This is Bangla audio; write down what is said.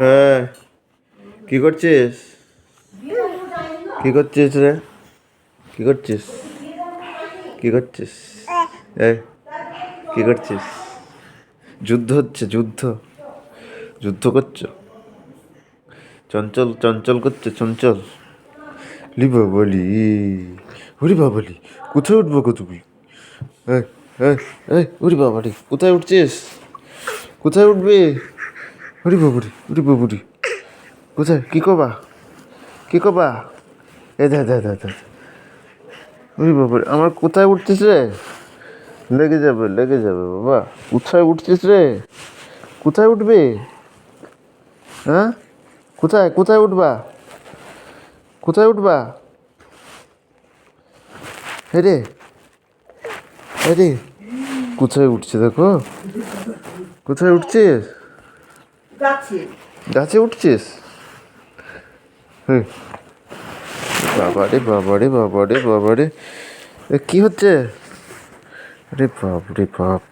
হ্যাঁ, কি করছিস? কি করছিস রে? কি করছিস? কি করছিস? এই, কি করছিস? যুদ্ধ হচ্ছে, যুদ্ধ যুদ্ধ করছো? চঞ্চল চঞ্চল করছে, চঞ্চল। লি বাবালি, ওরে বাবালি, কোথায় উঠবো গো তুমি? এই, এই, এই, ওরে বাবালি, কোথায় উঠছিস? কোথায় উঠবে? ওরে বাবুরি, ওরে বাবুরি, কোথায়? কি কবা? কি কবা? এ দে দে দে দে, ওরে বাবারে, আমার কোথায় উঠছিস রে? লেগে যাবে, লেগে যাবে বাবা। কোথায় উঠছিস রে? কোথায় উঠবে? হ্যাঁ, কোথায় কোথায় উঠবা? কোথায় উঠবা? হেরে, আরে, কোথায় উঠছে দেখো? কোথায় উঠছিস? গাছে। গাছে উঠছিস? হুম, বাবারে বাবারে বাবারে বাবারে, এ কি হচ্ছে? আরে বাপ রে বাপ।